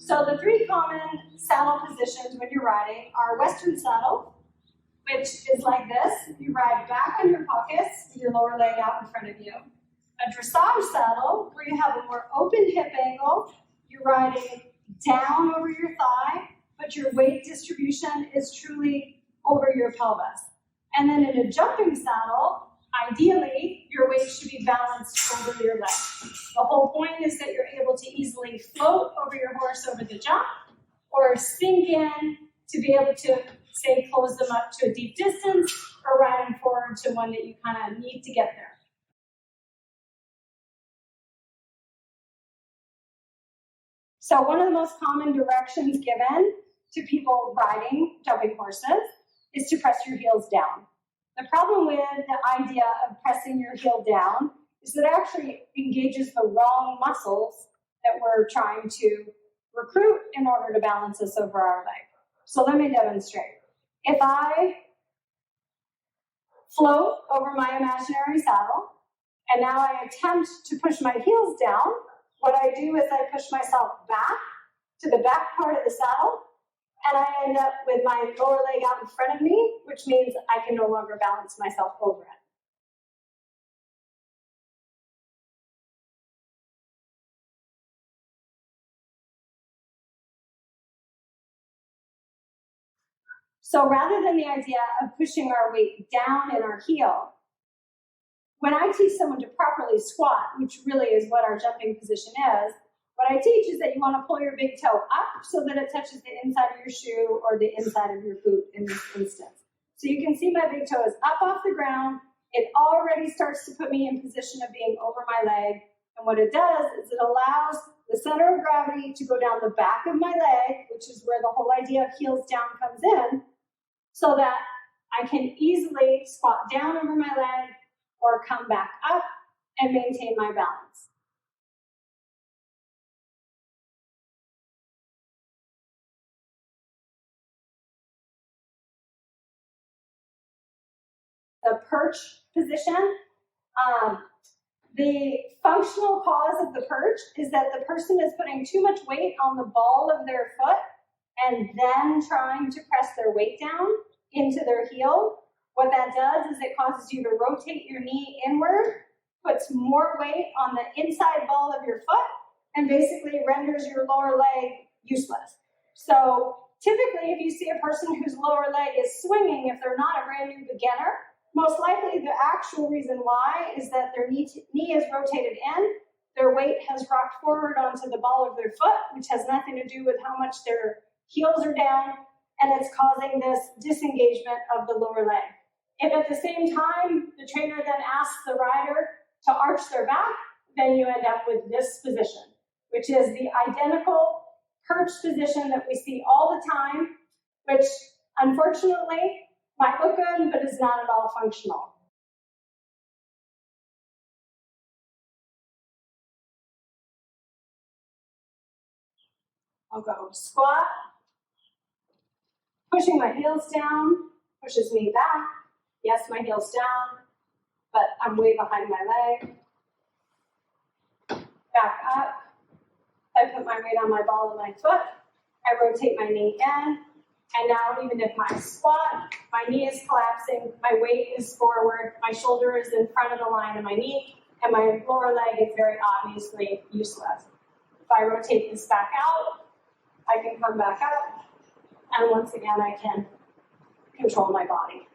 So the three common saddle positions when you're riding are Western saddle, which is like this. You ride back on your pockets with your lower leg out in front of you. A dressage saddle, where you have a more open hip angle. You're riding down over your thigh, but your weight distribution is truly over your pelvis. And then in a jumping saddle, ideally, your weight should be balanced over your leg. The whole point is that you're able to easily float over your horse over the jump, or sink in to be able to, say, close them up to a deep distance, or ride them forward to one that you kind of need to get there. So one of the most common directions given to people riding jumping horses is to press your heels down. The problem with the idea of pressing your heel down is that it actually engages the wrong muscles that we're trying to recruit in order to balance us over our leg. So let me demonstrate. If I float over my imaginary saddle, and now I attempt to push my heels down, what I do is I push myself back to the back part of the saddle, and I end up with my lower leg out in front of me, which means I can no longer balance myself over it. So rather than the idea of pushing our weight down in our heel, when I teach someone to properly squat, which really is what our jumping position is, what I teach is that you want to pull your big toe up so that it touches the inside of your shoe or the inside of your boot in this instance. So you can see my big toe is up off the ground. It already starts to put me in position of being over my leg. And what it does is it allows the center of gravity to go down the back of my leg, which is where the whole idea of heels down comes in, so that I can easily squat down over my leg or come back up and maintain my balance. The perch position, the functional cause of the perch is that the person is putting too much weight on the ball of their foot and then trying to press their weight down into their heel. What that does is it causes you to rotate your knee inward, puts more weight on the inside ball of your foot, and basically renders your lower leg useless. So typically, if you see a person whose lower leg is swinging, if they're not a brand new beginner, most likely the actual reason why is that their knee is rotated in, their weight has rocked forward onto the ball of their foot, which has nothing to do with how much their heels are down, and it's causing this disengagement of the lower leg. If at the same time, the trainer then asks the rider to arch their back, then you end up with this position, which is the identical perch position that we see all the time, which unfortunately might look good, but is not at all functional. I'll go squat, pushing my heels down, pushes me back. Yes, my heel's down, but I'm way behind my leg. Back up. I put my weight on my ball of my foot. I rotate my knee in. And now even if I squat, my knee is collapsing, my weight is forward, my shoulder is in front of the line of my knee, and my lower leg is very obviously useless. If I rotate this back out, I can come back up, and once again I can control my body.